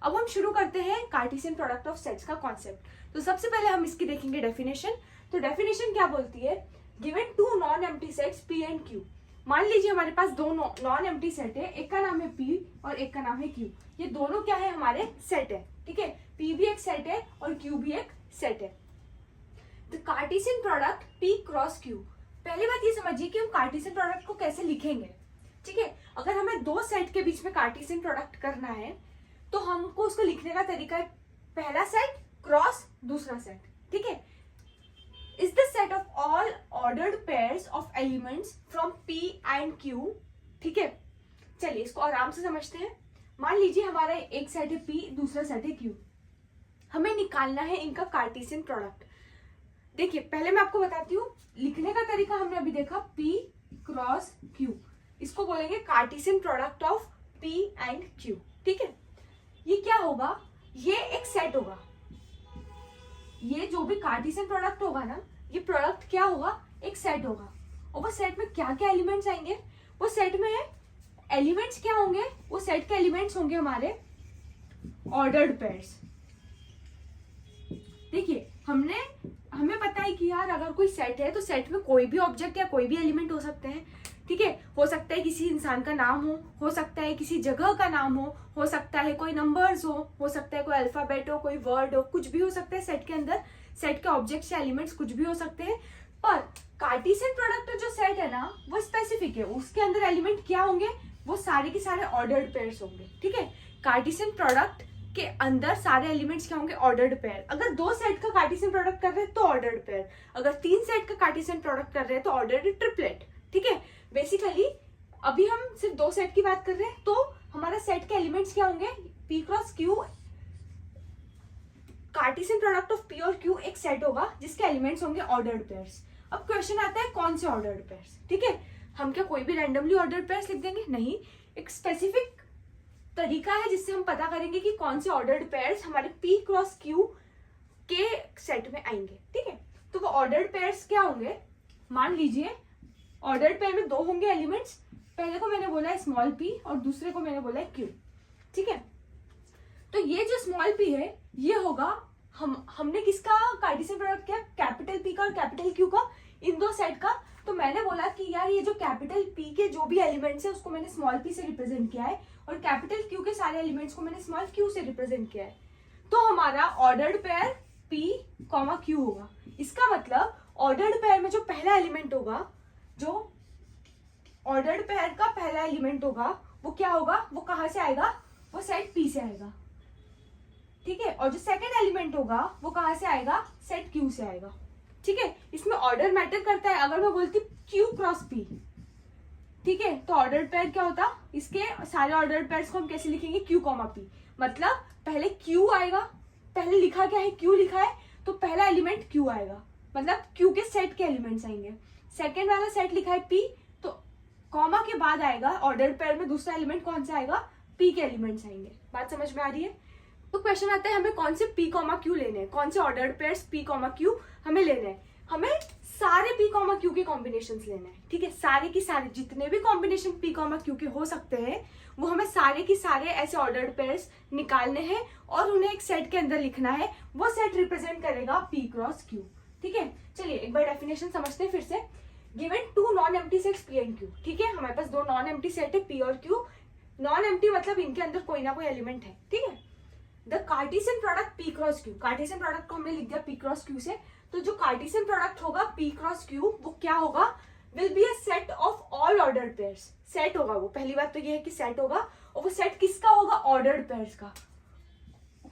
अब हम शुरू करते हैं कार्टेशियन प्रोडक्ट ऑफ सेट्स का कॉन्सेप्ट। तो सबसे पहले हम इसकी देखेंगे डेफिनेशन। तो डेफिनेशन क्या बोलती है, given two non empty sets P and Q. मान लीजिए हमारे पास दो नॉन एम्प्टी सेट है, एक का नाम है पी और एक का नाम है क्यू। ये दोनों क्या है, हमारे सेट है, ठीक है। पी भी एक सेट है और क्यू भी एक सेट है। The Cartesian product P cross Q. पहली बात ये समझिए कि हम कार्टेशियन प्रोडक्ट को कैसे लिखेंगे, ठीक है। अगर हमें दो सेट के बीच में कार्टेशियन प्रोडक्ट करना है तो हमको उसको लिखने का तरीका है, पहला सेट क्रॉस दूसरा सेट, ठीक है। Is the set of all ordered pairs of elements from P and Q, ठीक है। चलिए इसको आराम से समझते हैं। मान लीजिए हमारा एक सेट है पी, दूसरा सेट है क्यू। हमें निकालना है इनका कार्टेशियन प्रोडक्ट। देखिए पहले मैं आपको बताती हूँ, लिखने का तरीका हमने अभी देखा, P क्रॉस Q। इसको बोलेंगे Cartesian product of P and Q, ठीक है। ये क्या होगा, ये एक सेट होगा। ये जो भी कार्टेशियन प्रोडक्ट होगा ना, ये प्रोडक्ट क्या होगा, एक सेट होगा। और वो सेट में क्या क्या एलिमेंट्स आएंगे, वो सेट में एलिमेंट्स क्या होंगे, वो सेट के एलिमेंट्स होंगे हमारे ऑर्डर्ड पेयर्स। देखिए हमें पता है कि यार अगर कोई सेट है तो सेट में कोई भी ऑब्जेक्ट या कोई भी एलिमेंट हो सकते हैं, ठीक है। हो सकता है किसी इंसान का नाम हो सकता है किसी जगह का नाम हो सकता है कोई नंबर्स हो सकता है कोई अल्फाबेट हो, कोई वर्ड हो, कुछ भी हो सकता है सेट के अंदर। सेट के ऑब्जेक्ट्स या एलिमेंट्स कुछ भी हो सकते हैं। पर कार्टेशियन प्रोडक्ट जो सेट है ना, वो स्पेसिफिक है। उसके अंदर एलिमेंट क्या होंगे, वो सारे के सारे ऑर्डर्ड पेयर्स होंगे, ठीक है। कार्टेशियन प्रोडक्ट के अंदर सारे एलिमेंट्स क्या होंगे, ऑर्डर्ड पेयर। अगर दो सेट का कार्टेशियन प्रोडक्ट कर रहे हैं तो ऑर्डर्ड पेयर, अगर तीन सेट का कार्टेशियन प्रोडक्ट कर रहे हैं तो ऑर्डर्ड ट्रिपलेट, ठीक है। बेसिकली अभी हम सिर्फ दो सेट की बात कर रहे हैं, तो हमारा सेट के एलिमेंट्स क्या होंगे, P cross Q. Cartesian product of P और क्यू एक सेट होगा जिसके एलिमेंट्स होंगे ऑर्डर्ड पेयर्स। अब क्वेश्चन आता है कौन से ऑर्डर्ड पेयर्स, ठीक है। हम क्या कोई भी रैंडमली ऑर्डर्ड पेयर्स लिख देंगे, नहीं। एक स्पेसिफिक तरीका है जिससे हम पता करेंगे कि कौन से ऑर्डर्ड पेयर्स हमारे P क्रॉस Q के सेट में आएंगे, ठीक है। तो वो ऑर्डर्ड पेयर्स क्या होंगे, मान लीजिए ऑर्डर्ड पेयर में दो होंगे एलिमेंट्स। पहले को मैंने बोला है स्मॉल p और दूसरे को मैंने बोला है q, ठीक है। तो ये जो स्मॉल p है ये होगा, हमने किसका कार्टेशियन प्रोडक्ट किया, कैपिटल P का और कैपिटल Q का, इन दो सेट का। तो मैंने बोला कि यार ये जो कैपिटल P के जो भी एलिमेंट्स है उसको मैंने स्मॉल p से रिप्रेजेंट किया है और कैपिटल Q के सारे एलिमेंट्स को मैंने स्मॉल q से रिप्रेजेंट किया है। तो हमारा ऑर्डर्ड पेयर P, Q होगा। इसका मतलब ऑर्डर्ड पेयर में जो पहला एलिमेंट होगा, जो ऑर्डर्ड पेयर का पहला एलिमेंट होगा, वो क्या होगा, वो कहां से आएगा, वो सेट P से आएगा, ठीक है। और जो सेकंड एलिमेंट होगा वो कहां से आएगा, सेट Q से आएगा, ठीक है। इसमें ऑर्डर मैटर करता है। अगर मैं बोलती Q क्रॉस P, ठीक है, तो ऑर्डर्ड पेयर क्या होता, इसके सारे ऑर्डर्ड पेयर्स को हम कैसे लिखेंगे, Q, P। मतलब पहले Q आएगा, पहले लिखा क्या है, Q लिखा है, तो पहला एलिमेंट Q आएगा, मतलब Q के सेट के एलिमेंट्स आएंगे। सेकंड वाला सेट लिखा है P, तो कॉमा के बाद आएगा ऑर्डर्ड पेयर में दूसरा एलिमेंट कौन सा आएगा, P के एलिमेंट्स आएंगे। बात समझ में आ रही है। तो क्वेश्चन आता है हमें कौन से P, Q लेने हैं, कौन से ऑर्डर्ड पेयर्स P, Q हमें लेने हैं। हमें सारे P, Q के कॉम्बिनेशंस लेने हैं, ठीक है। सारे की सारे जितने भी कॉम्बिनेशन P, Q के हो सकते हैं वो हमें सारे की सारे ऐसे ऑर्डर्ड पेयर्स निकालने हैं और उन्हें एक सेट के अंदर लिखना है। वो सेट रिप्रेजेंट करेगा P क्रॉस Q, ठीक है। चलिए एक बार डेफिनेशन समझते हैं फिर से। Given two non empty sets P and Q, ठीक है। हमारे पास दो नॉन एम्प्टी सेट है P और Q। नॉन एम्प्टी मतलब इनके अंदर कोई ना कोई एलिमेंट है, ठीक है। The Cartesian product P cross Q, Cartesian product को हमने लिख दिया P क्रॉस Q से। तो जो कार्टेशियन प्रोडक्ट होगा P क्रॉस Q वो क्या होगा, will be a set of all ordered pairs. Set होगा वो, पहली बात तो ये है कि सेट होगा, और वो सेट किसका होगा, ऑर्डर्ड पेयर्स का।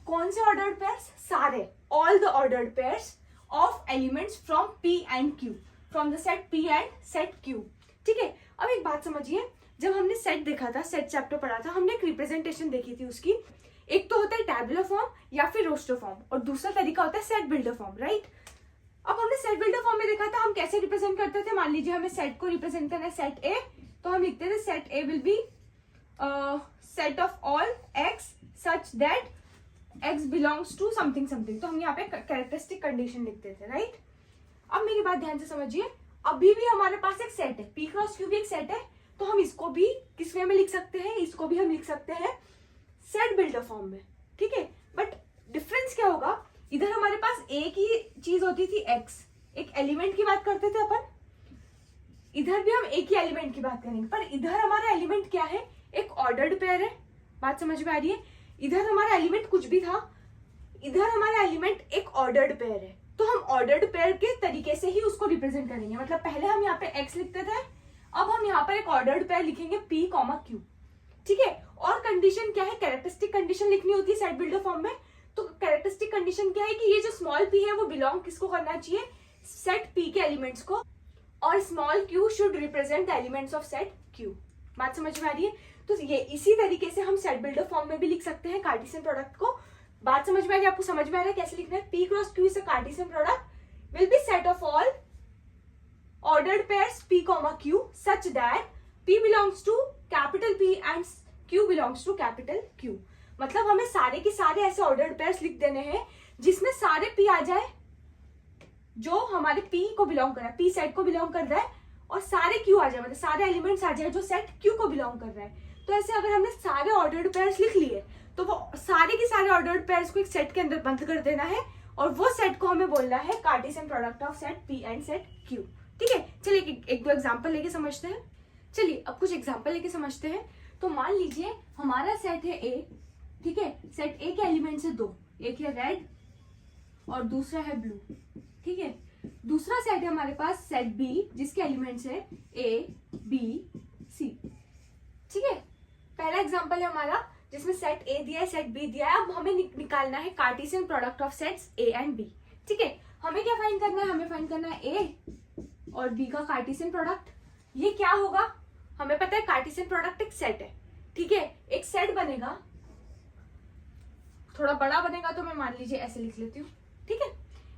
कौन से ऑर्डर्ड पेयर्स, सारे, all the ordered pairs of elements from P and Q, from the set P and set Q, ठीक है। अब एक बात समझिए, जब हमने सेट देखा था, सेट चैप्टर पढ़ा था, हमने एक रिप्रेजेंटेशन देखी थी उसकी। एक तो होता है टैबुलर फॉर्म या फिर रोस्टर फॉर्म, और दूसरा तरीका होता है सेट बिल्डर फॉर्म, राइट। अब हमने सेट बिल्डर फॉर्म में देखा था हम कैसे रिप्रेजेंट करते थे। मान लीजिए हमें सेट को रिप्रेजेंट करना है सेट ए, तो हम लिखते थे set A will be set of all x such that x belongs to something something. तो हम यहाँ पे कैरेक्टरिस्टिक कंडीशन लिखते थे, राइट। अब मेरी बात ध्यान से समझिए, अभी भी हमारे पास एक सेट है, P क्रॉस Q भी एक सेट है, तो हम इसको भी किस वे में लिख सकते हैं, इसको भी हम लिख सकते हैं सेट बिल्डर फॉर्म में, ठीक है, बट डिफरेंस क्या होगा, इधर हमारे पास एक ही चीज होती थी x, एक एलिमेंट की बात करते थे अपन, इधर भी हम एक ही एलिमेंट की बात करेंगे, पर इधर हमारा एलिमेंट क्या है, एक ऑर्डर्ड पेयर है। बात समझ में आ रही है? इधर हमारा एलिमेंट कुछ भी था, इधर हमारा एलिमेंट एक ऑर्डर्ड पेयर है, तो हम ऑर्डर्ड पेयर के तरीके से ही उसको रिप्रेजेंट करेंगे। मतलब पहले हम यहाँ पे x लिखते थे, अब हम यहाँ पर एक ऑर्डर्ड पेयर लिखेंगे p, q, ठीक है। और कंडीशन क्या है, कैरेक्टरिस्टिक कंडीशन लिखनी होती है सेट बिल्डर फॉर्म में। तो कैरेक्टरिस्टिक कंडीशन क्या है कि ये जो स्मॉल p है वो बिलोंग किसको करना चाहिए, सेट p के एलिमेंट्स को, और small q should represent the elements of set q। बात समझ में आ रही है? तो ये इसी तरीके से हम सेट बिल्डर फॉर्म में भी लिख सकते हैं कार्टेशियन प्रोडक्ट को। बात समझ में आ रही है? आपको समझ में आ रहा है कैसे लिखना है? p cross q is a Cartesian product will be set of all ordered pairs p, q such that p belongs to capital P and q belongs to capital Q। मतलब हमें सारे के सारे ऐसे ordered pairs लिख देने हैं जिसमें सारे p आ जाए जो हमारे p को बिलोंग कर रहा है, p सेट को बिलोंग कर रहा है, और सारे q आ जाए, मतलब सारे एलिमेंट्स आ जाए जो सेट q को बिलोंग कर रहा है। तो ऐसे अगर हमने सारे ordered pairs लिख लिए तो वो सारे के सारे ordered pairs को एक सेट के अंदर बंद कर देना है, और वो सेट को हमें बोलना है Cartesian product of set p and set q। ठीक है, चलिए एक दो एग्जांपल लेके समझते हैं। चलिए अब कुछ एग्जांपल लेके समझते हैं। तो मान लीजिए हमारा सेट है A, ठीक है, सेट A के एलिमेंट्स है दो, एक है रेड और दूसरा है ब्लू, ठीक है। दूसरा सेट है हमारे पास सेट B जिसके एलिमेंट्स है A, B, C, ठीक है। पहला एग्जांपल है हमारा जिसमें सेट A दिया है, सेट B दिया है। अब हमें निकालना है Cartesian product of sets A and B, ठीक है। हमें क्या फाइंड करना है, हमें फाइंड करना है A और B का कार्टेशियन प्रोडक्ट। ये क्या होगा, हमें पता है कार्टेशियन प्रोडक्ट एक सेट है, ठीक है। एक सेट बनेगा, थोड़ा बड़ा बनेगा तो मैं मान लीजिए ऐसे लिख लेती हूँ, ठीक है।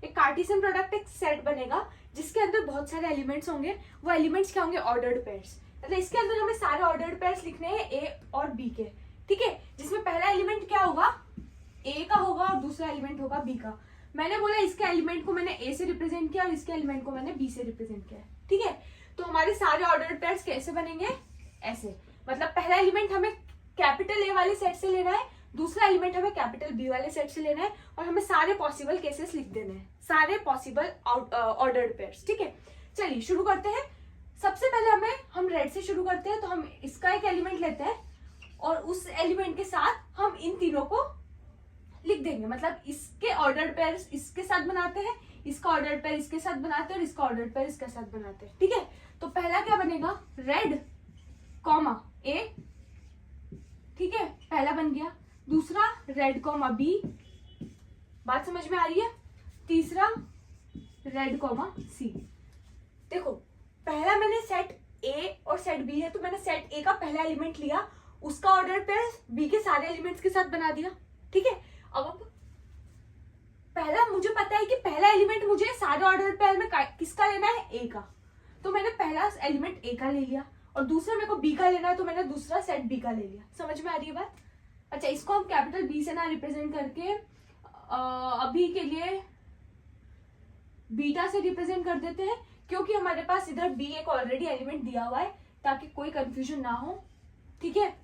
एक कार्टेशियन प्रोडक्ट एक सेट बनेगा जिसके अंदर बहुत सारे एलिमेंट्स होंगे। वो एलिमेंट्स क्या होंगे, ऑर्डर्ड पेयर्स। मतलब इसके अंदर हमें सारे ऑर्डर्ड पेयर्स लिखने हैं A और B के, ठीक है। जिसमें पहला एलिमेंट क्या होगा, A का होगा और दूसरा एलिमेंट होगा B का। मैंने बोला इसके एलिमेंट को मैंने A से रिप्रेजेंट किया और इसके एलिमेंट को मैंने B से रिप्रेजेंट किया, ठीक है। तो हमारे सारे ऑर्डर्ड पेयर्स कैसे बनेंगे, ऐसे। मतलब पहला एलिमेंट हमें कैपिटल A वाले सेट से लेना है, दूसरा एलिमेंट हमें कैपिटल B वाले सेट से लेना है, और हमें सारे पॉसिबल केसेस लिख देने हैं, सारे पॉसिबल ऑर्डर्ड पेयर्स, ठीक है। चलिए शुरू करते हैं। सबसे पहले हम रेड से शुरू करते हैं। तो हम इसका एक एलिमेंट लेते हैं और उस एलिमेंट के साथ हम इन तीनों को लिख देंगे। मतलब इसके ऑर्डर्ड पेयर इसके साथ बनाते हैं, इसका ऑर्डर्ड पेयर इसके साथ बनाते हैं और इसका ऑर्डर्ड पेयर इसके साथ बनाते हैं, ठीक है। तो पहला क्या बनेगा, रेड कॉमा A, ठीक है, पहला बन गया। दूसरा रेड कॉमा B, बात समझ में आ रही है। तीसरा रेड कॉमा C। देखो पहला मैंने सेट A और सेट B है, तो मैंने सेट A का पहला एलिमेंट लिया, उसका ऑर्डर्ड पेयर B के सारे एलिमेंट्स के साथ बना दिया, ठीक है। अब पहला मुझे पता है कि पहला एलिमेंट मुझे सारे ऑर्डर पेयर में किसका लेना है, A का। तो मैंने पहला एलिमेंट A का ले लिया, और दूसरा मेरे को B का लेना है तो मैंने दूसरा सेट B का ले लिया। समझ में आ रही है बात? अच्छा, इसको हम कैपिटल B से ना रिप्रेजेंट करके अभी के लिए बीटा से रिप्रेजेंट कर देते हैं, क्योंकि हमारे पास इधर B एक ऑलरेडी एलिमेंट दिया हुआ है, ताकि कोई कंफ्यूजन ना हो, ठीक है।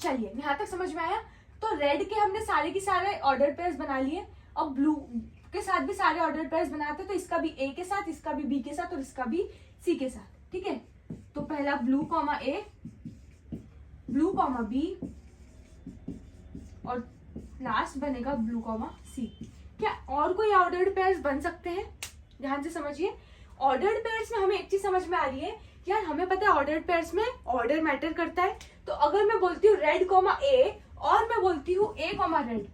चलिए यहां तक समझ में आया। तो रेड के हमने सारे के सारे ऑर्डर पेयर्स बना लिए। अब ब्लू के साथ भी सारे ऑर्डर पेयर्स बनाते हैं, तो इसका भी A के साथ, इसका भी B के साथ और इसका भी C के साथ, ठीक है। तो पहला blue comma A, blue comma B, और लास्ट बनेगा ब्लू कॉमा C। क्या और कोई ऑर्डर्ड पेयर्स बन सकते हैं? ध्यान से समझिए। ऑर्डर्ड पेयर्स में हमें एक चीज समझ में आ रही है, यार हमें पता है ऑर्डर्ड पेयर्स में ऑर्डर मैटर करता है। तो अगर मैं बोलती हूँ रेड कॉमा A और मैं बोलती हूँ A कॉमा रेड,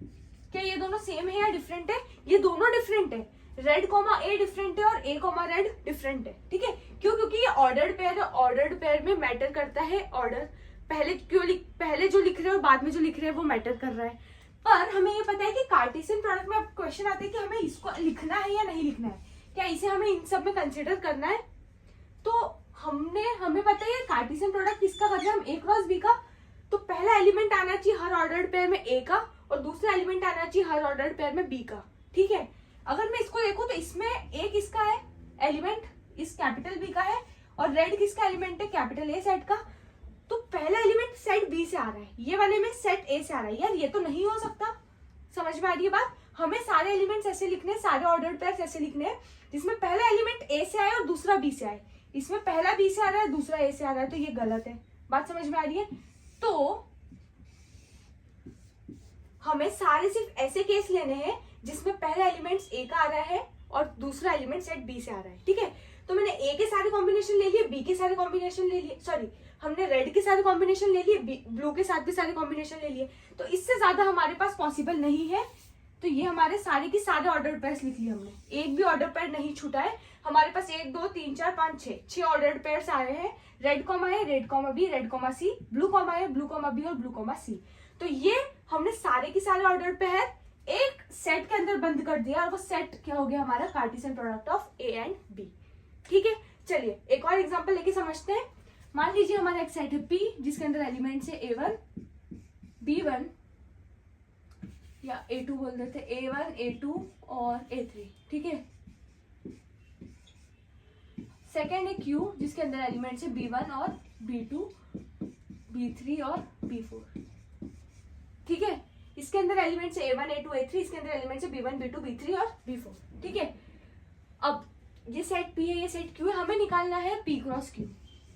क्या ये दोनों सेम है या डिफरेंट है? ये दोनों डिफरेंट है। रेड कॉमा A डिफरेंट है और A कॉमा रेड डिफरेंट है, ठीक है। क्यों? क्योंकि ये ऑर्डर्ड पेयर है। ऑर्डर्ड पेयर में मैटर करता है ऑर्डर, पहले जो लिख रहे हैं और बाद में जो लिख रहे हैं वो मैटर कर रहा है। पर हमें ये पता है कि कार्टेशियन प्रोडक्ट में क्वेश्चन आता है कि हमें इसको लिखना है या नहीं लिखना है, क्या इसे हमें इन सब में कंसिडर करना है। तो हमें पता है कार्टेशियन प्रोडक्ट किसका कर रहे हैं हम, A क्रॉस B का। तो पहला एलिमेंट आना चाहिए हर ऑर्डर्ड पेयर में A का, और दूसरा एलिमेंट आना चाहिए हर ऑर्डर्ड पेयर में B का, ठीक है। अगर मैं इसको देखूं तो इसमें A किसका है, एलिमेंट इस कैपिटल B का है, और रेड किसका एलिमेंट है, कैपिटल A सेट का। तो पहला एलिमेंट सेट बी से आ रहा है, ये वाले में सेट ए से आ रहा है। यार ये तो नहीं हो सकता। समझ में आ रही है बात? हमें सारे एलिमेंट्स ऐसे लिखने हैं, सारे ऑर्डर्ड पेयर्स ऐसे लिखने हैं जिसमें पहला एलिमेंट ए से आए और दूसरा बी से आए। इसमें पहला बी से आ रहा है, दूसरा ए से आ रहा है, तो ये गलत है। बात समझ में आ रही है? तो हमें सारे सिर्फ ऐसे केस लेने हैं जिसमें पहला एलिमेंट ए का आ रहा है और दूसरा एलिमेंट सेट बी से आ रहा है। ठीक है, तो मैंने ए के सारे कॉम्बिनेशन ले लिए, बी के सारे कॉम्बिनेशन ले लिए, सॉरी हमने रेड के सारे कॉम्बिनेशन ले लिए, ब्लू के साथ भी सारे कॉम्बिनेशन ले लिए। तो इससे ज्यादा हमारे पास पॉसिबल नहीं है। तो ये हमारे सारे की सारे ऑर्डर पेयर्स लिख लिए हमने, एक भी ऑर्डर पेयर नहीं छूटा है। हमारे पास 1 2 3 4 5 6 ऑर्डर पेयर्स आए हैं। रेड कॉमा है, red comma B, red comma C, blue comma है, ब्लू कॉमा बी और ब्लू कॉमा सी। तो ये हमने सारे की सारे ऑर्डर पेयर एक सेट के अंदर बंद कर दिया और वो सेट क्या हो गया हमारा? Cartesian product of A and B. ठीक है, चलिए एक और एग्जांपल लेके समझते हैं। मान लीजिए हमारा एक सेट है पी जिसके अंदर एलिमेंट्स है A1 B1 या A2 बोल देते हैं, A1 A2 और A3। ठीक है, सेकेंड है Q जिसके अंदर एलिमेंट्स है B1 और B2 B3 और B4। ठीक है, इसके अंदर एलिमेंट्स है A1 A2 A3, इसके अंदर एलिमेंट्स है B1 B2 B3 और B4। ठीक है, अब ये सेट P है, ये सेट Q है, हमें निकालना है P cross Q,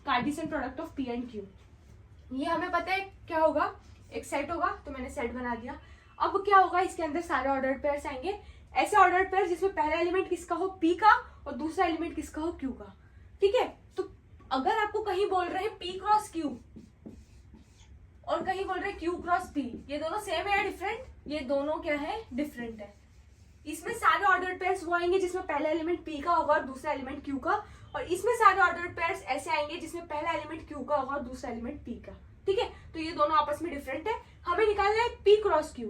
Cartesian product of P and Q। ये हमें पता है क्या होगा, एक सेट होगा, तो मैंने सेट बना दिया। अब क्या होगा, इसके अंदर सारे ऑर्डर्ड पेयर्स आएंगे, ऐसे ऑर्डर्ड पेयर्स जिसमें पहला एलिमेंट किसका हो P का और दूसरा एलिमेंट किसका हो Q का। ठीक है, तो अगर आपको कहीं बोल रहे हैं P क्रॉस Q और कहीं बोल रहे हैं Q क्रॉस P, ये दोनों सेम है या डिफरेंट? ये दोनों क्या है? डिफरेंट है। इसमें सारे ऑर्डर्ड पेयर्स वो आएंगे जिसमें पहला एलिमेंट P का होगा और दूसरा एलिमेंट Q का, और इसमें सारे ऑर्डर्ड पेयर्स ऐसे आएंगे जिसमें पहला एलिमेंट Q का होगा और दूसरा एलिमेंट P का। ठीक है, तो ये दोनों आपस में डिफरेंट है। हमें निकालना है P क्रॉस Q।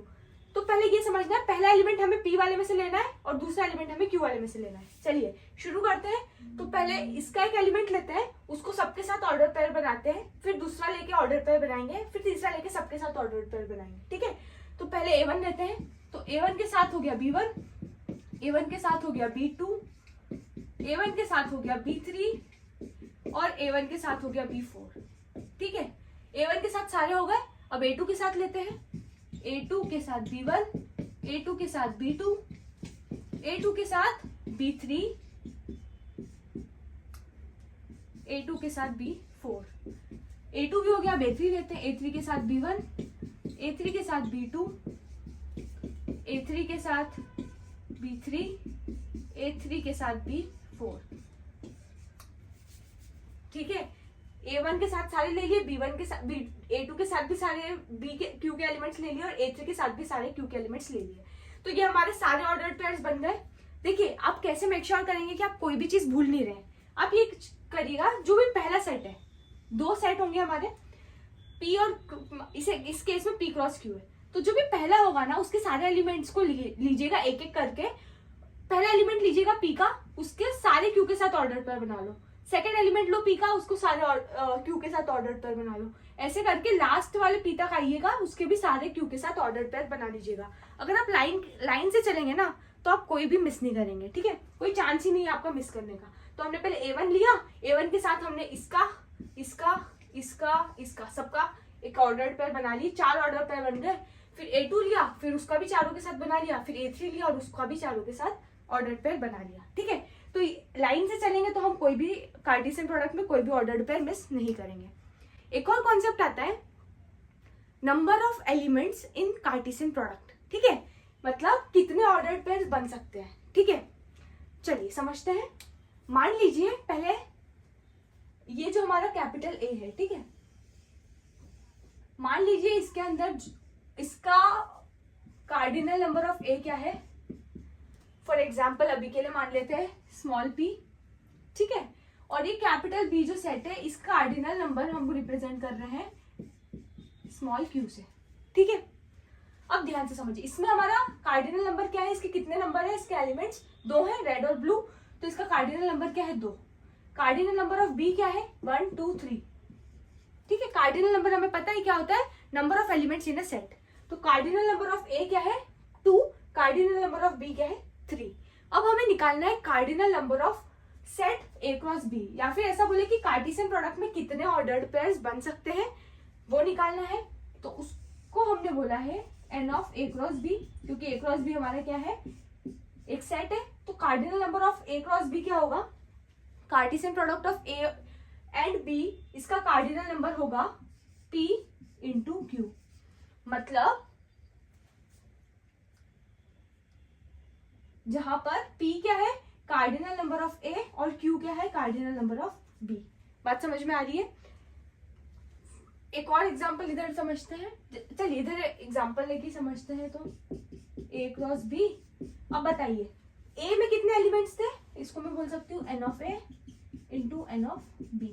तो पहले ये समझना है, पहला एलिमेंट हमें P वाले में से लेना है और दूसरा एलिमेंट हमें Q वाले में से लेना है। चलिए शुरू करते हैं। तो पहले इसका एक एलिमेंट लेते हैं, उसको सबके साथ ऑर्डर पेयर बनाते हैं, फिर दूसरा लेके ऑर्डर पेयर बनाएंगे, फिर तीसरा लेके सबके साथ ऑर्डर पेयर बनाएंगे। ठीक है, तो पहले A1 लेते हैं, तो A1 के साथ हो गया B1, A1 के साथ हो गया B2, A1 के साथ हो गया B3 और A1 के साथ हो गया B4। ठीक है, A1 के साथ सारे हो गए। अब A2 के साथ लेते हैं, A2 के साथ B1, A2 के साथ B2, A2 के साथ B3, A2 के साथ B4। A2 भी हो गया, अब A3 लेते हैं, A3 के साथ B1, A3 के साथ B2, A3 के साथ B3, A3 के साथ B4। ठीक है, A1 के साथ सारे ले लिए, B1 के साथ A2 के साथ भी सारे Q के एलिमेंट्स ले लिए और A3 के साथ भी सारे Q के एलिमेंट्स ले लिए। तो ये हमारे सारे ऑर्डर्ड पेयर्स बन गए। देखिए आप कैसे मेक श्योर करेंगे कि आप कोई भी चीज भूल नहीं रहे। आप ये करिएगा, जो भी पहला सेट है, 2 सेट होंगे हमारे P और इस केस में P क्रॉस Q है, तो जो भी पहला होगा ना उसके सारे एलिमेंट्स को लीजिएगा एक एक करके। पहला एलिमेंट लीजिएगा P का, उसके सारे Q के साथ ऑर्डर पेयर बना लो। सेकेंड एलिमेंट लो P का, उसको सारे Q के साथ ऑर्डर पेयर बना लो। ऐसे करके लास्ट वाले P तक आइएगा, उसके भी सारे Q के साथ ऑर्डर पेयर बना लीजिएगा। अगर आप लाइन से चलेंगे ना तो आप कोई भी मिस नहीं करेंगे। ठीक है, कोई चांस ही नहीं है आपका मिस करने का। तो हमने पहले A1 लिया, A1 के साथ हमने इसका सबका एक ऑर्डर पेयर बना ली, 4 ऑर्डर पेयर बन गए। फिर A2 लिया, फिर उसका भी चारों के साथ बना लिया, फिर A3 लिया और उसका भी चारों के साथ ऑर्डर पेयर बना लिया। ठीक है, तो लाइन से चलेंगे तो हम कोई भी कार्टेशियन प्रोडक्ट में कोई भी ऑर्डर पेयर मिस नहीं करेंगे। एक और कॉन्सेप्ट आता है number of elements in Cartesian product. ठीक है, मतलब कितने ऑर्डर पेयर बन सकते हैं। ठीक है, चलिए समझते हैं। मान लीजिए पहले ये जो हमारा कैपिटल A है, ठीक है, मान लीजिए इसके अंदर इसका कार्डिनल नंबर ऑफ A क्या है। फॉर एग्जाम्पल अभी के लिए मान लेते हैं स्मॉल p। ठीक है, और ये कैपिटल B जो सेट है इसका कार्डिनल नंबर हम रिप्रेजेंट कर रहे हैं स्मॉल q से। ठीक है, अब ध्यान से समझिए, इसमें हमारा कार्डिनल नंबर क्या है, इसके कितने नंबर है, इसके एलिमेंट्स 2 हैं, रेड और ब्लू, तो इसका कार्डिनल नंबर क्या है 2। कार्डिनल नंबर ऑफ B क्या है 1 2 3। ठीक है, कार्डिनल नंबर हमें पता है क्या होता है, number of elements in a set. तो कार्डिनल नंबर ऑफ A क्या है 2, कार्डिनल नंबर ऑफ B क्या है 3। अब हमें निकालना है cardinal number of set A cross B, या फिर ऐसा बोले कि कार्टेशियन प्रोडक्ट में कितने ऑर्डर्ड पेयर्स बन सकते हैं वो निकालना है। तो उसको हमने बोला है n of A cross B, क्योंकि ए क्रॉस बी हमारा क्या है, एक सेट है। तो cardinal number of A cross B क्या होगा, Cartesian product of A and B, इसका कार्डिनल नंबर होगा p इंटू क्यू। मतलब जहां पर p क्या है, कार्डिनल नंबर ऑफ a, और q क्या है, कार्डिनल नंबर ऑफ b। बात समझ में आ रही है। एक और एग्जांपल इधर समझते हैं, चलिए इधर एग्जांपल लेके समझते हैं। तो a क्रॉस b, अब बताइए a में कितने एलिमेंट्स थे, इसको मैं बोल सकती हूँ n of a into n of b।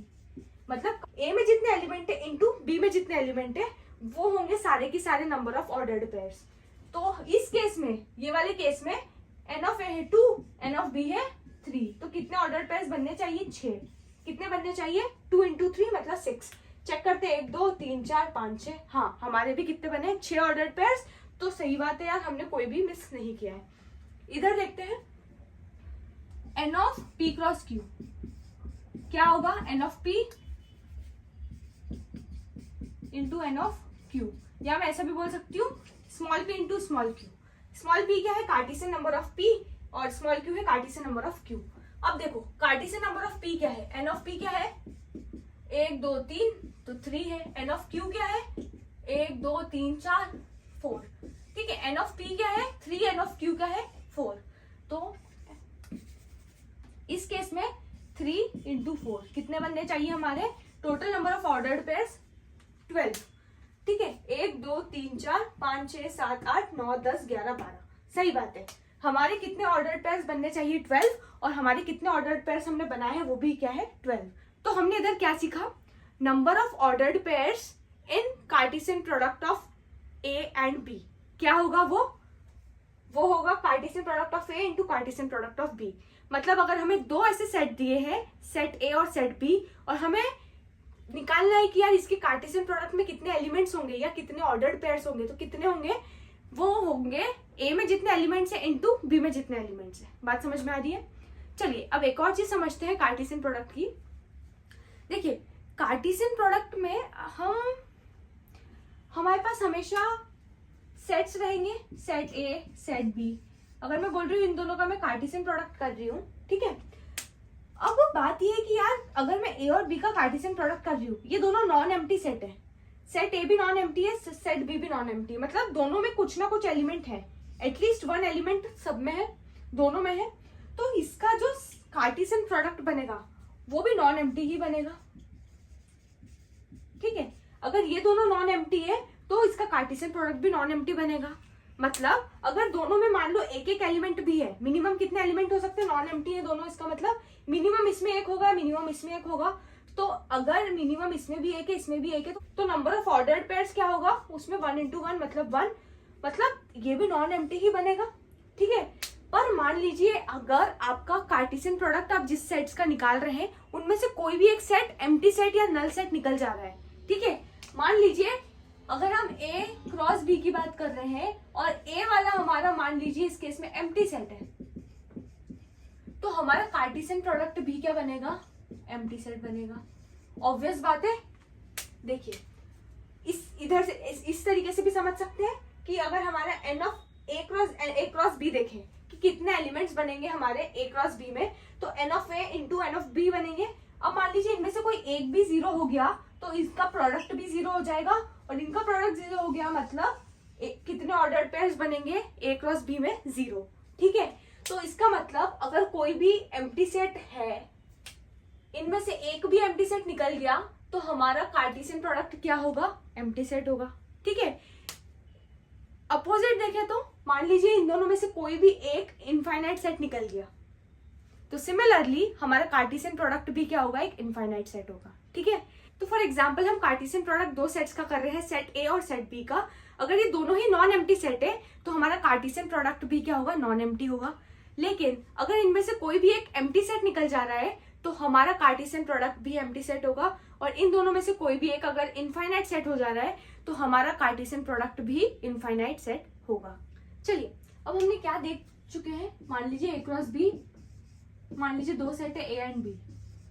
मतलब a में जितने एलिमेंट है इंटू b में जितने एलिमेंट है वो होंगे सारे के सारे नंबर ऑफ ऑर्डर्ड पेयर्स। तो इस केस में, ये वाले केस में n ऑफ a है 2, n ऑफ b है 3, तो कितने ऑर्डर्ड पेयर्स बनने चाहिए, 6। कितने बनने चाहिए, 2 इंटू 3 मतलब 6। चेक करते हैं, 1 2 3 4 5 6, हाँ हमारे भी कितने बने, 6 ऑर्डर्ड पेयर्स। तो सही बात है यार, हमने कोई भी मिस नहीं किया है। इधर देखते हैं n of p cross q क्या होगा, n of p into n of q, या मैं ऐसा भी बोल सकती हूँ small p into small q। Small p क्या है, कार्टेशियन नंबर ऑफ p, और स्मॉल q है कार्टेशियन नंबर ऑफ q। अब देखो कार्टेशियन नंबर ऑफ p क्या है, n ऑफ p क्या है, 1 2 3 तो 3 है। n ऑफ q क्या है, 1 2 3 4 4, ठीक है। n ऑफ p क्या है 3, n ऑफ q क्या है 4। तो इस केस में 3 इंटू 4 कितने बनने चाहिए हमारे, total number of ordered pairs 12, ठीक है। 1 2 3 4 5 6 7 8 9 10 11 12, सही बात है। हमारे कितने ऑर्डर्ड पेयर्स बनने चाहिए 12, और हमारे कितने ऑर्डर्ड पेयर्स हमने बनाए हैं वो भी क्या है 12। तो हमने इधर क्या सीखा, number of ordered pairs in Cartesian product of A and B क्या होगा, वो होगा Cartesian product of A into Cartesian product of B. मतलब अगर हमें दो ऐसे सेट दिए हैं, सेट ए और सेट बी, और हमें निकालना है कि यार इसके कार्टेशियन प्रोडक्ट में कितने एलिमेंट्स होंगे या कितने ऑर्डर्ड पेयर्स होंगे, तो कितने होंगे, वो होंगे ए में जितने एलिमेंट्स है इंटू बी में जितने एलिमेंट्स है। बात समझ में आ रही है। चलिए अब एक और चीज समझते हैं कार्टेशियन प्रोडक्ट की। देखिए कार्टेशियन प्रोडक्ट में हमारे पास हमेशा सेट्स रहेंगे, सेट ए सेट बी। अगर मैं बोल रही हूँ इन दोनों का मैं कार्टेशियन प्रोडक्ट कर रही हूँ, ठीक है। अब बात ये है कि यार अगर मैं ए और बी का कार्टेशियन प्रोडक्ट कर रही हूँ, ये दोनों नॉन एम्प्टी सेट है, सेट ए भी नॉन एम्प्टी है, सेट बी भी नॉन एम्प्टी, मतलब दोनों में कुछ ना कुछ एलिमेंट है, एटलीस्ट वन एलिमेंट सब में है, दोनों में है। तो इसका जो कार्टेशियन प्रोडक्ट बनेगा वो भी नॉन एम्प्टी ही बनेगा, ठीक है। अगर ये दोनों नॉन एम्प्टी है तो इसका कार्टेशियन प्रोडक्ट भी नॉन एम्प्टी बनेगा। मतलब अगर दोनों में मान लो एक एक एलिमेंट भी है, मिनिमम कितने एलिमेंट हो सकते हैं, नॉन एम्प्टी है दोनों, इसका मतलब मिनिमम इसमें एक होगा, मिनिमम इसमें एक होगा। तो अगर मिनिमम इसमें भी एक है इसमें भी एक है, तो नंबर ऑफ ऑर्डर्ड पेयर्स क्या होगा उसमें 1 इंटू 1 मतलब 1, मतलब ये भी नॉन एम्प्टी ही बनेगा, ठीक है। पर मान लीजिए अगर आपका कार्टेशियन प्रोडक्ट आप जिस सेट्स का निकाल रहे हैं उनमें से कोई भी एक सेट एम्प्टी सेट या नल सेट निकल जा रहा है, ठीक है। मान लीजिए अगर हम ए क्रॉस बी की बात कर रहे हैं और ए वाला हमारा मान लीजिए इस केस में एम्प्टी सेट है, तो हमारा कार्टेशियन प्रोडक्ट भी क्या बनेगा, एम्प्टी सेट बनेगा। ऑब्वियस बात है। देखिए इस इधर से इस तरीके से भी समझ सकते हैं कि अगर हमारा n of A cross B देखें कि कितने एलिमेंट्स बनेंगे हमारे ए क्रॉस बी में, तो n of A into N of B बनेंगे। अब मान लीजिए इनमें से कोई एक भी 0 हो गया तो इसका प्रोडक्ट भी 0 हो जाएगा, और इनका प्रोडक्ट 0 हो गया मतलब कितने ऑर्डर्ड पेयर्स बनेंगे ए क्रॉस बी में, 0, ठीक है। तो इसका मतलब अगर कोई भी एम्प्टी सेट है, इनमें से एक भी एम्प्टी सेट निकल गया तो हमारा कार्टेशियन प्रोडक्ट क्या होगा, एम्प्टी सेट होगा, ठीक है। अपोजिट देखें तो मान लीजिए इन दोनों में से कोई भी एक इनफाइनाइट सेट निकल गया, तो सिमिलरली हमारा कार्टेशियन प्रोडक्ट भी क्या होगा, एक इनफाइनाइट सेट होगा, ठीक है। तो फॉर एग्जांपल हम कार्टेशियन प्रोडक्ट दो सेट्स का कर रहे हैं, सेट ए और सेट बी का। अगर ये दोनों ही नॉन एम्प्टी सेट है तो हमारा कार्टेशियन प्रोडक्ट भी क्या होगा, नॉन एम्प्टी होगा। लेकिन अगर इनमें से कोई भी एक एम्प्टी सेट निकल जा रहा है तो हमारा कार्टेशियन प्रोडक्ट भी एम्प्टी सेट होगा, और इन दोनों में से कोई भी एक अगर इनफाइनाइट सेट हो जा रहा है तो हमारा कार्टेशियन प्रोडक्ट भी इनफाइनाइट सेट होगा। चलिए अब हमने क्या देख चुके हैं, मान लीजिए ए क्रॉस बी मान लीजिए दो सेट है ए एंड बी,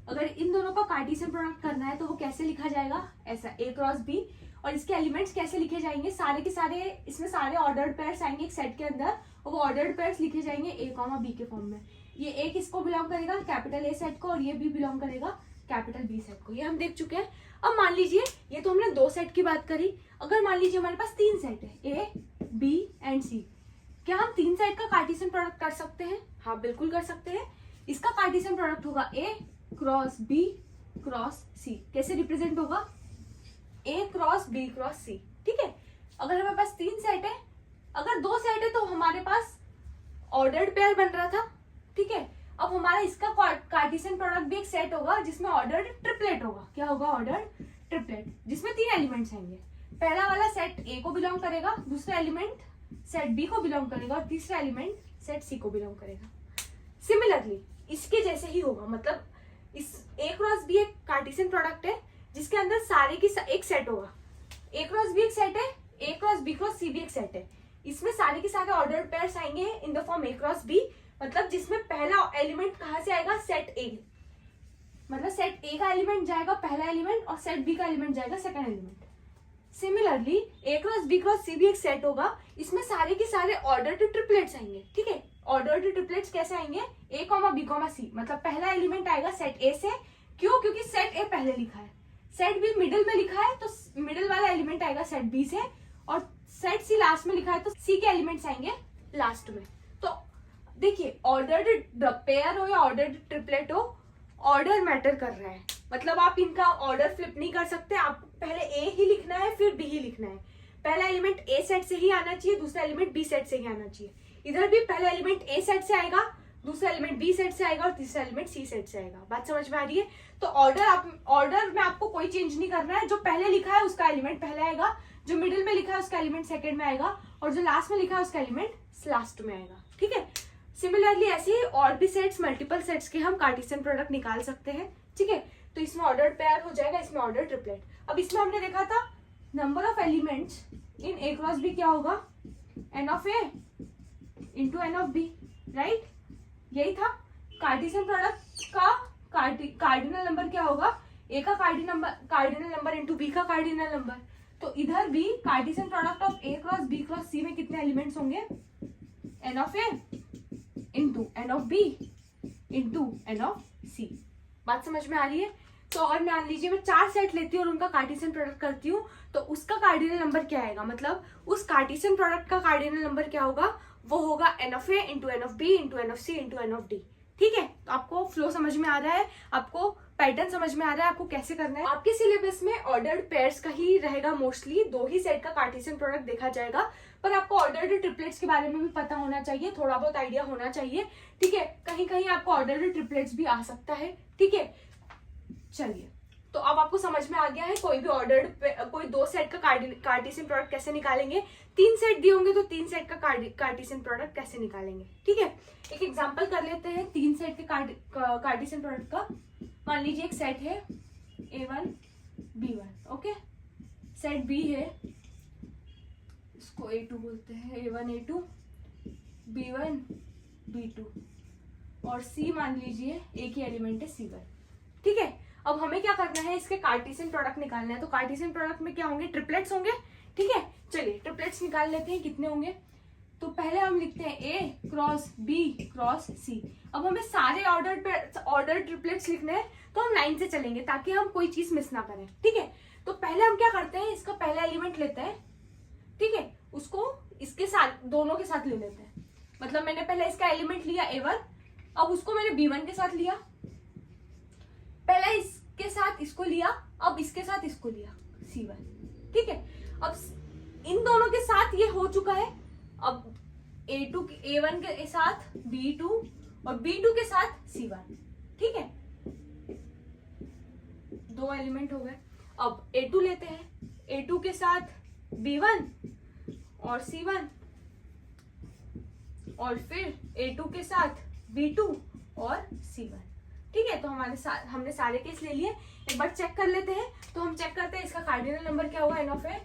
अगर इन दोनों का कार्टेशियन प्रोडक्ट करना है तो वो कैसे लिखा जाएगा, ऐसा ए क्रॉस बी, और इसके एलिमेंट्स कैसे लिखे जाएंगे, सारे के सारे इसमें सारे ऑर्डर्ड पेयर्स आएंगे एक सेट के अंदर, और वो ऑर्डर्ड पेयर्स लिखे जाएंगे ए कॉमा बी के फॉर्म में। ये ए किसको बिलोंग करेगा, कैपिटल ए सेट को, और ये बी बिलोंग करेगा कैपिटल बी सेट को। ये हम देख चुके हैं। अब मान लीजिए ये तो हमने दो सेट की बात करी, अगर मान लीजिए हमारे पास तीन सेट है ए बी एंड सी, क्या हम तीन सेट का कार्टेशियन प्रोडक्ट कर सकते हैं? हाँ बिल्कुल कर सकते हैं। इसका कार्टेशियन प्रोडक्ट होगा ए क्रॉस बी क्रॉस सी। कैसे रिप्रेजेंट होगा, ए क्रॉस बी क्रॉस सी। ठीक है, अगर हमारे पास तीन सेट है, अगर दो सेट है तो हमारे पास ऑर्डर्ड पेयर बन रहा था। ठीक है, अब हमारा इसका कार्टेशियन प्रोडक्ट भी एक सेट होगा जिसमें ऑर्डर्ड ट्रिपलेट होगा। क्या होगा, ऑर्डर्ड ट्रिपलेट, जिसमें तीन एलिमेंट्स आएंगे। पहला वाला सेट ए को बिलोंग करेगा, दूसरा एलिमेंट सेट बी को बिलोंग करेगा, और तीसरा एलिमेंट सेट सी को बिलोंग करेगा। सिमिलरली इसके जैसे ही होगा, मतलब इस ए क्रॉस बी एक कार्टेशियन प्रोडक्ट है जिसके अंदर सारे की एक सेट होगा। ए क्रॉस बी एक सेट है, ए क्रॉस बी क्रॉस सी भी एक सेट है। इसमें सारे के सारे ऑर्डर्ड पेयर्स आएंगे in the form A cross B, मतलब जिसमें पहला एलिमेंट कहाँ से आएगा, सेट ए, मतलब सेट ए का एलिमेंट जाएगा पहला एलिमेंट, और सेट बी का एलिमेंट जाएगा सेकंड एलिमेंट। सिमिलरली ए क्रॉस बी क्रॉस सी भी एक सेट होगा, इसमें सारे के सारे ऑर्डर्ड ट्रिपलेट्स आएंगे। ठीक है, ऑर्डर्ड ट्रिपलेट्स कैसे आएंगे, ए कॉमा बी कॉमा सी, मतलब पहला एलिमेंट आएगा सेट ए से। क्यों, क्योंकि सेट ए पहले लिखा है, सेट बी मिडिल में लिखा है, तो मिडिल वाला एलिमेंट आएगा सेट बी से, और सेट सी लास्ट में लिखा है तो सी के एलिमेंट्स आएंगे लास्ट में। तो देखिए, ऑर्डर्ड पेयर हो या ऑर्डर्ड ट्रिपलेट हो, ऑर्डर मैटर कर रहा है। मतलब आप इनका ऑर्डर फ्लिप नहीं कर सकते, आप पहले ए ही लिखना है फिर बी ही लिखना है। पहला एलिमेंट ए सेट से ही आना चाहिए, दूसरा एलिमेंट बी सेट से ही आना चाहिए। इधर भी पहला एलिमेंट ए सेट से आएगा, दूसरा एलिमेंट बी सेट से आएगा, और तीसरा एलिमेंट सी सेट से आएगा। बात समझ में आ रही है? तो ऑर्डर में आपको कोई चेंज नहीं करना है। जो पहले लिखा है उसका एलिमेंट पहले आएगा, जो मिडिल में लिखा है उसका एलिमेंट सेकंड में आएगा, और जो लास्ट में लिखा है उसका एलिमेंट लास्ट में आएगा। ठीक है, सिमिलरली ऐसे ही और भी सेट्स, मल्टीपल सेट्स के हम कार्टेशियन प्रोडक्ट निकाल सकते हैं। ठीक है, तो इसमें ऑर्डर्ड पेयर हो जाएगा, इसमें ऑर्डर ट्रिपलेट। अब इसमें हमने देखा था number of elements in A cross B क्या होगा, N of A into N of B, right? यही था। कार्टेशियन प्रोडक्ट का कार्डिनल नंबर क्या होगा, ए का कार्डिनल नंबर इंटू बी का कार्डिनल नंबर। तो इधर भी Cartesian product of A cross B cross C में कितने एलिमेंट्स होंगे, N of A into N of B into N of C. बात समझ में आ रही है? तो अगर मान लीजिए मैं चार सेट लेती हूँ और उनका कार्टेशियन प्रोडक्ट करती हूँ, तो उसका कार्डिनल नंबर क्या आएगा, मतलब उस कार्टेशियन प्रोडक्ट का कार्डिनल नंबर क्या होगा, वो होगा N of A into N of B into N of C into N of D. ठीक है, तो आपको फ्लो समझ में आ रहा है, आपको पैटर्न समझ में आ रहा है, आपको कैसे करना है। आपके सिलेबस में ऑर्डर्ड पेयर्स का ही रहेगा, मोस्टली दो ही सेट का कार्टेशियन प्रोडक्ट देखा जाएगा, पर आपको ऑर्डर्ड ट्रिपलेट्स के बारे में भी पता होना चाहिए, थोड़ा बहुत आइडिया होना चाहिए। ठीक है, कहीं कहीं आपको ऑर्डर्ड ट्रिपलेट्स भी आ सकता है। ठीक है, चलिए, तो अब आपको समझ में आ गया है कोई भी कोई दो सेट का कार्टेशियन प्रोडक्ट कैसे निकालेंगे। तीन सेट दिए होंगे तो तीन सेट का कार्टेशियन प्रोडक्ट कैसे निकालेंगे। ठीक है, एक एग्जांपल कर लेते हैं तीन सेट के कार्टेशियन प्रोडक्ट का। मान लीजिए एक सेट है A1 B1, okay, set B है, इसको A2 बोलते हैं, A1 A2 B1 B2, और C मान लीजिए एक ही एलिमेंट है C1। ठीक है, अब हमें क्या करना है, इसके कार्टेशियन प्रोडक्ट निकालना है। तो कार्टेशियन प्रोडक्ट में क्या होंगे, ट्रिपलेट्स होंगे। ठीक है, चलिए ट्रिपलेट्स निकाल लेते हैं, कितने होंगे। तो पहले हम लिखते हैं A cross B cross C। अब हमें सारे ऑर्डर ट्रिपलेट्स लिखने हैं, तो हम लाइन से चलेंगे ताकि हम कोई चीज मिस ना करें। ठीक है, तो पहले हम क्या करते हैं, इसका पहला एलिमेंट लेते हैं। ठीक है, उसको इसके साथ, दोनों के साथ ले लेते हैं। मतलब मैंने पहले इसका एलिमेंट लिया A1, अब उसको मैंने B1 के साथ लिया, पहले इसके साथ इसको लिया, अब इसके साथ इसको लिया C1। ठीक है, अब इन दोनों के साथ ये हो चुका है। अब A1 के साथ B2 और B2 के साथ C1। ठीक है, दो एलिमेंट हो गए। अब A2 लेते हैं, A2 के साथ B1 और C1, और फिर A2 के साथ B2 और C1। ठीक है, तो हमने सारे केस ले लिए। एक बार चेक कर लेते हैं। तो हम चेक करते हैं, इसका कार्डिनल नंबर क्या होगा, एन ऑफ ए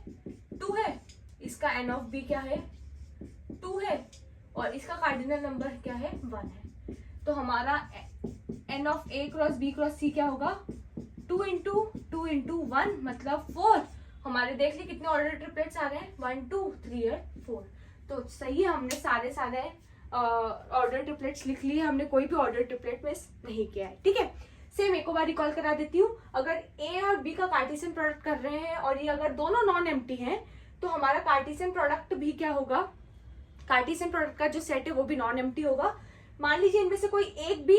2 है, इसका एन ऑफ बी क्या है 2 है, और इसका कार्डिनल नंबर क्या है 1 है। तो हमारा n of a cross b cross c क्या होगा, 2 इंटू 2 इंटू 1 मतलब 4। हमारे देख लिए कितने ऑर्डर ट्रिपलेट्स आ रहे हैं, 1 2 3 और 4। तो सही है, हमने सारे ऑर्डर ट्रिपलेट्स लिख लिए, हमने कोई भी ऑर्डर ट्रिपलेट मिस नहीं किया है। ठीक है, सेम एक बार रिकॉल करा देती हूँ। अगर ए और बी का कार्टेशियन प्रोडक्ट कर रहे हैं और ये अगर दोनों नॉन एम्प्टी हैं तो हमारा कार्टेशियन प्रोडक्ट भी क्या होगा, कार्टेशियन प्रोडक्ट का जो सेट है वो भी नॉन एम्प्टी होगा। मान लीजिए इनमें से कोई एक भी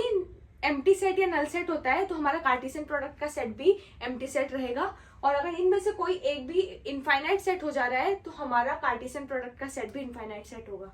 एम्प्टी सेट या नल सेट होता है तो हमारा कार्टेशियन प्रोडक्ट का सेट भी एम्प्टी सेट रहेगा। और अगर इनमें से कोई एक भी इनफाइनाइट सेट हो जा रहा है तो हमारा कार्टेशियन प्रोडक्ट का सेट भी इनफाइनाइट सेट होगा।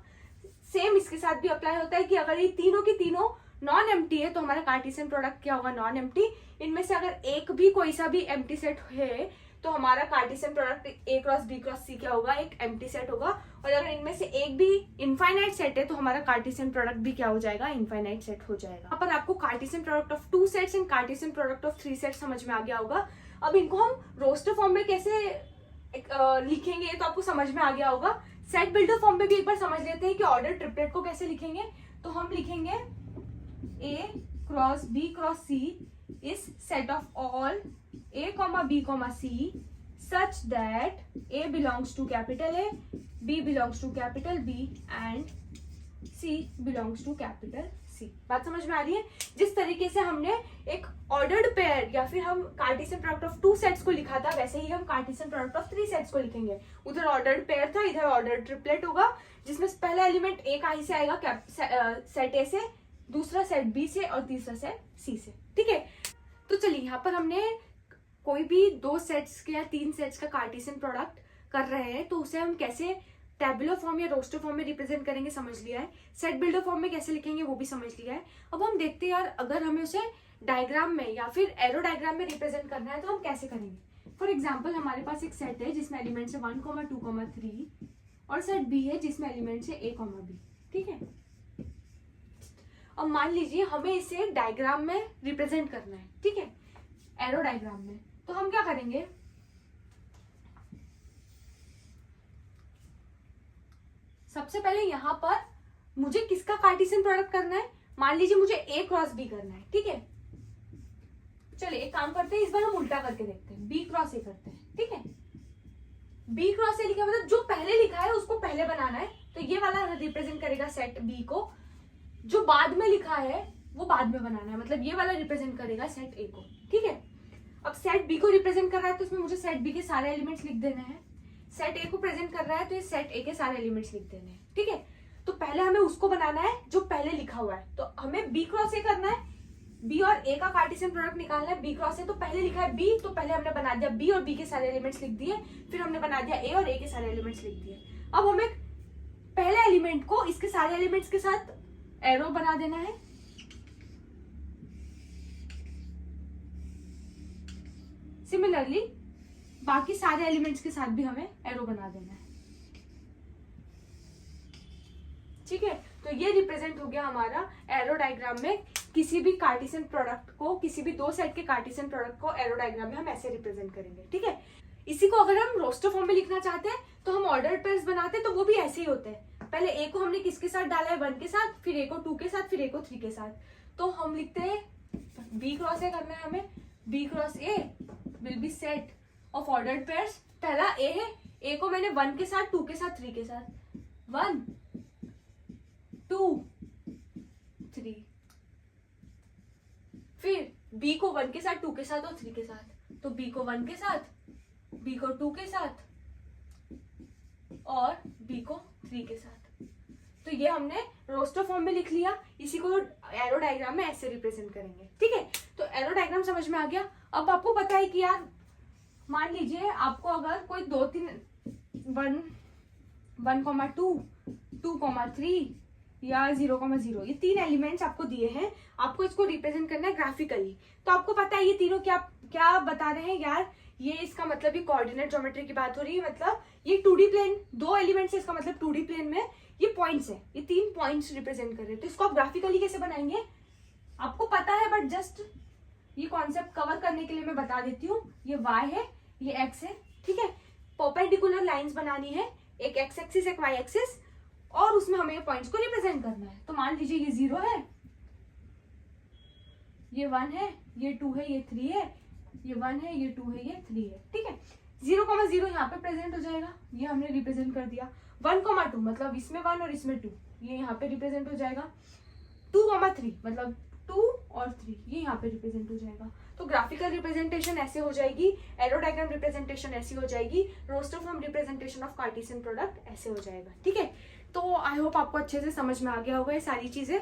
सेम इसके साथ भी अप्लाई होता है कि अगर ये तीनों की तीनों नॉन एम्प्टी है तो हमारा कार्टेशियन प्रोडक्ट क्या होगा, नॉन एम्प्टी। इनमें से अगर एक भी कोई सा भी एम्प्टी सेट है तो हमारा Cartesian product A cross B cross C क्या होगा, एक एम्प्टी सेट होगा। और अगर इनमें से एक भी इनफाइनाइट सेट है तो हमारा कार्टेशियन प्रोडक्ट भी क्या हो जाएगा, इनफाइनाइट सेट हो जाएगा। यहाँ पर आपको Cartesian product of 2 sets and Cartesian product of 3 sets समझ में आ गया होगा। अब इनको हम रोस्टर फॉर्म में कैसे लिखेंगे तो आपको समझ में आ गया होगा। सेट बिल्डर फॉर्म में भी एक बार समझ लेते हैं कि ऑर्डर ट्रिपलेट को कैसे लिखेंगे। तो हम लिखेंगे A cross B cross C is set of all A, B, C such that A belongs to capital A, B belongs to capital B and C belongs to capital C। बात समझ में आ रही है। जिस तरीके से हमने एक ऑर्डर्ड पेयर या फिर हम कार्टेशियन प्रोडक्ट ऑफ 2 सेट्स को लिखा था वैसे ही हम कार्टेशियन प्रोडक्ट ऑफ 3 सेट्स को लिखेंगे। उधर ऑर्डर्ड पेयर था, इधर ऑर्डर्ड ट्रिपलेट होगा जिसमें पहला एलिमेंट A का ही से आएगा सेट A से, दूसरा सेट बी से और तीसरा सेट सी से। ठीक है, तो चलिए यहाँ पर हमने कोई भी 2 सेट्स या 3 सेट्स का कार्टेशियन प्रोडक्ट कर रहे हैं तो उसे हम कैसे टेबुलर फॉर्म या रोस्टर फॉर्म में रिप्रेजेंट करेंगे समझ लिया है। सेट बिल्डर फॉर्म में कैसे लिखेंगे वो भी समझ लिया है। अब हम देखते हैं यार अगर हमें उसे डायग्राम में या फिर एरो डायग्राम में रिप्रेजेंट करना है तो हम कैसे करेंगे। फॉर एग्जाम्पल हमारे पास एक सेट है जिसमें एलिमेंट्स है 1, 2, 3 और सेट बी है जिसमें एलिमेंट्स है A, B। ठीक है, अब मान लीजिए हमें इसे डायग्राम में रिप्रेजेंट करना है। ठीक है, एरो डायग्राम में। तो हम क्या करेंगे, सबसे पहले यहां पर मुझे किसका कार्टेशियन प्रोडक्ट करना है, मान लीजिए मुझे A क्रॉस B करना है। ठीक है, चलिए एक काम करते हैं, इस बार हम उल्टा करके देखते हैं, B क्रॉस A करते हैं। ठीक है, B क्रॉस A लिखा मतलब जो पहले लिखा है उसको पहले बनाना है, तो ये वाला रिप्रेजेंट करेगा सेट B को, जो बाद में लिखा है वो बाद में बनाना है, मतलब ये वाला रिप्रेजेंट करेगा सेट A को। ठीक है, अब सेट B को रिप्रेजेंट कर रहा है तो इसमें मुझे सेट B के सारे एलिमेंट्स लिख देने हैं। सेट A को प्रेजेंट कर रहा है तो ये सेट A के सारे एलिमेंट्स लिख देने हैं। ठीक है, तो पहले हमें उसको बनाना है जो पहले लिखा हुआ है। तो हमें B क्रॉस A करना है, B और A का कार्टेशियन प्रोडक्ट निकालना है। B क्रॉस A तो पहले लिखा है B, तो पहले हमने बना दिया B और B के सारे एलिमेंट्स लिख दिए, फिर हमने बना दिया A और A के सारे एलिमेंट्स लिख दिए। अब हमें पहले एलिमेंट को इसके सारे एलिमेंट्स के साथ एरो बना देना है। सिमिलरली बाकी सारे एलिमेंट्स के साथ भी हमें एरो बना देना है। ठीक है, तो ये रिप्रेजेंट हो गया हमारा एरो डायग्राम में किसी भी कार्टेशियन प्रोडक्ट को, किसी भी 2 सेट के कार्टेशियन प्रोडक्ट को एरो डायग्राम में हम ऐसे रिप्रेजेंट करेंगे। ठीक है, इसी को अगर हम रोस्टर फॉर्म में लिखना चाहते हैं तो हम ऑर्डर्ड पेयर्स बनाते हैं तो वो भी ऐसे ही होते हैं। पहले A को हमने किसके साथ डाला है, 1 के साथ, फिर A को 2 के साथ, फिर A को 3 के साथ। तो हम लिखते हैं B क्रॉस A करना है हमें, B cross A will be set of ordered pairs. पहला A है, A को मैंने 1 के साथ, 2 के साथ, 3 के साथ, 1 2 3। फिर B को 1 के साथ, 2 के साथ और 3 के साथ, तो B को 1 के साथ, B को 2 के साथ और B को 3 के साथ। तो ये हमने रोस्टर फॉर्म में लिख लिया, इसी को एरो डायग्राम में ऐसे रिप्रेजेंट करेंगे। ठीक है, तो एरो डायग्राम समझ में आ गया। अब आपको पता है कि यार मान लीजिए आपको अगर कोई 2-3 1,2 2,3 या 0,0 ये 3 एलिमेंट्स आपको दिए हैं, आपको इसको रिप्रेजेंट करना है ग्राफिकली। तो आपको पता है ये तीनों क्या क्या बता रहे हैं यार, ये इसका मतलब ये कोऑर्डिनेट ज्योमेट्री की बात हो रही है, मतलब ये 2D प्लेन, 2 एलिमेंट्स है, इसका मतलब 2D प्लेन में ये पॉइंट्स है, ये 3 पॉइंट्स रिप्रेजेंट कर रहे हैं। तो इसको आप ग्राफिकली कैसे बनाएंगे आपको पता है, बट जस्ट ये कॉन्सेप्ट कवर करने के लिए मैं बता देती हूँ। ये y है, ये x है। ठीक है, परपेंडिकुलर लाइंस बनानी है, एक x एक्सिस एक y एक्सिस, और उसमें हमें पॉइंट्स को रिप्रेजेंट करना है। तो मान लीजिए ये 0 है, ये 1 है, ये 2 है, ये 3 है, ये 1 है, ये 2 है, ये 3 है, ठीक है। 0,0 यहाँ पे प्रेजेंट हो जाएगा, ये हमने रिप्रेजेंट कर दिया। 1,2 मतलब इसमें 1 और इसमें 2, ये यहाँ पे रिप्रेजेंट हो जाएगा। 2,3 मतलब 2 और 3, ये यहाँ पे रिप्रेजेंट हो जाएगा। तो ग्राफिकल रिप्रेजेंटेशन ऐसे हो जाएगी, एरो डायग्राम रिप्रेजेंटेशन ऐसी हो जाएगी, roster form representation of Cartesian product ऐसे हो जाएगा, ठीक है। तो आई होप आपको अच्छे से समझ में आ गया होगा ये सारी चीजें।